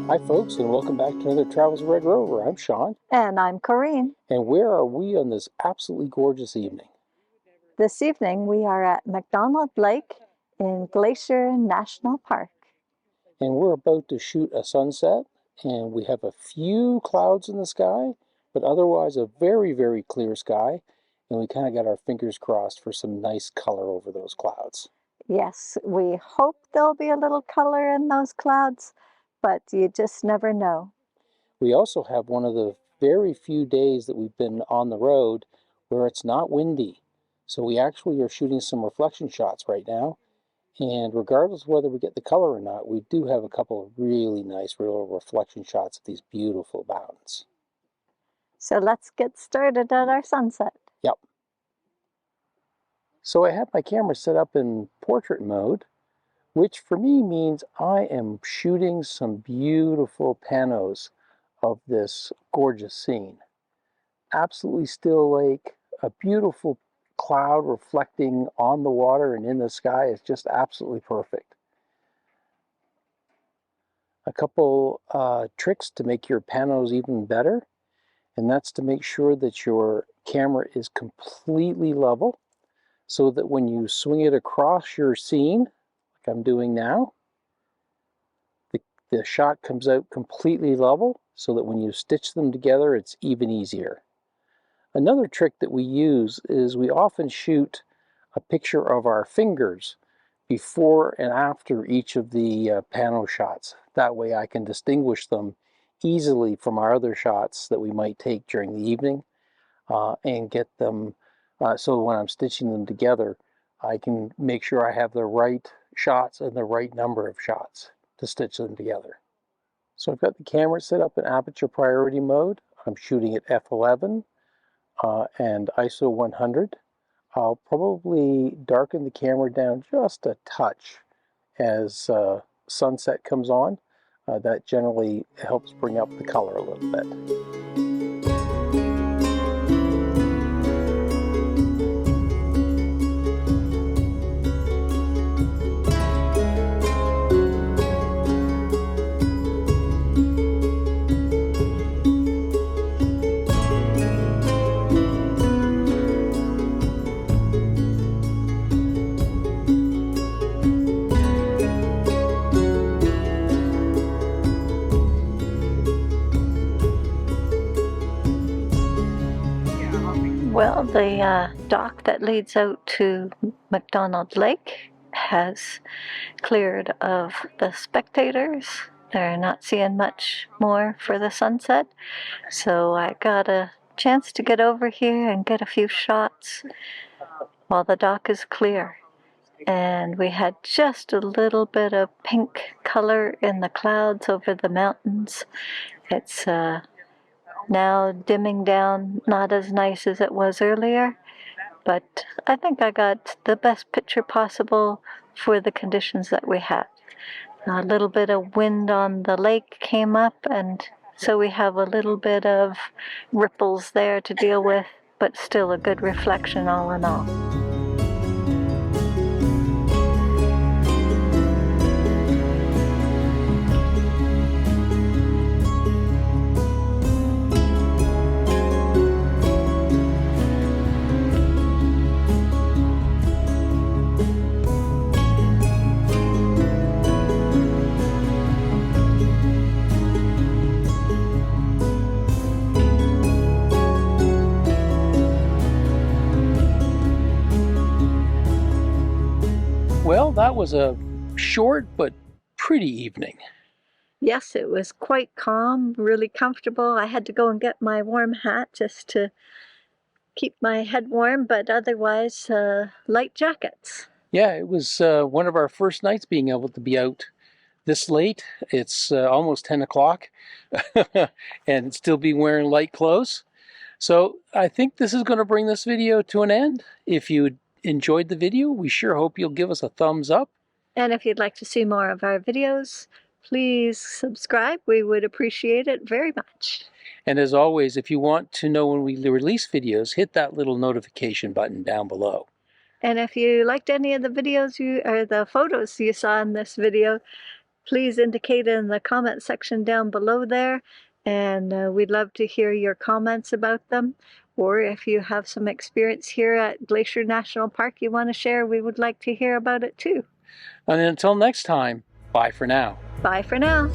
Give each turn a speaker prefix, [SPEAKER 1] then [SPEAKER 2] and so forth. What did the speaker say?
[SPEAKER 1] Hi folks, and welcome back to another Travels Red Rover. I'm Shawn.
[SPEAKER 2] And I'm Corinne.
[SPEAKER 1] And where are we on this absolutely gorgeous evening?
[SPEAKER 2] This evening we are at McDonald Lake in Glacier National Park.
[SPEAKER 1] And we're about to shoot a sunset, and we have a few clouds in the sky, but otherwise a very, very clear sky. And we kind of got our fingers crossed for some nice color over those clouds.
[SPEAKER 2] Yes, we hope there'll be a little color in those clouds, but you just never know.
[SPEAKER 1] We also have one of the very few days that we've been on the road where it's not windy. So we actually are shooting some reflection shots right now. And regardless of whether we get the color or not, we do have a couple of really nice real reflection shots of these beautiful mountains.
[SPEAKER 2] So let's get started at our sunset.
[SPEAKER 1] Yep. So I have my camera set up in portrait mode, which for me means I am shooting some beautiful panos of this gorgeous scene. Absolutely still lake, a beautiful cloud reflecting on the water and in the sky is just absolutely perfect. A couple tricks to make your panos even better, and that's to make sure that your camera is completely level so that when you swing it across your scene, like I'm doing now, the shot comes out completely level so that when you stitch them together, it's even easier. Another trick that we use is we often shoot a picture of our fingers before and after each of the pano shots. That way I can distinguish them easily from our other shots that we might take during the evening and get them so when I'm stitching them together, I can make sure I have the right shots and the right number of shots to stitch them together. So I've got the camera set up in aperture priority mode. I'm shooting at f11. And ISO 100. I'll probably darken the camera down just a touch as sunset comes on. That generally helps bring up the color a little bit.
[SPEAKER 2] Well, the dock that leads out to McDonald Lake has cleared of the spectators. They're not seeing much more for the sunset, so I got a chance to get over here and get a few shots while the dock is clear. And we had just a little bit of pink color in the clouds over the mountains. It's now dimming down, not as nice as it was earlier, but I think I got the best picture possible for the conditions that we had. A little bit of wind on the lake came up, and so we have a little bit of ripples there to deal with, but still a good reflection all in all.
[SPEAKER 1] Well, that was a short but pretty evening.
[SPEAKER 2] Yes, it was quite calm, really comfortable. I had to go and get my warm hat just to keep my head warm, but otherwise light jackets.
[SPEAKER 1] Yeah, it was one of our first nights being able to be out this late. It's almost 10 o'clock and still be wearing light clothes. So I think this is going to bring this video to an end. If you enjoyed the video, we sure hope you'll give us a thumbs up.
[SPEAKER 2] And if you'd like to see more of our videos, please subscribe. We would appreciate it very much.
[SPEAKER 1] And as always, if you want to know when we release videos, hit that little notification button down below.
[SPEAKER 2] And if you liked any of the videos or the photos you saw in this video, please indicate in the comment section down below there, and we'd love to hear your comments about them. Or if you have some experience here at Glacier National Park you want to share, we would like to hear about it too.
[SPEAKER 1] And until next time, bye for now.
[SPEAKER 2] Bye for now.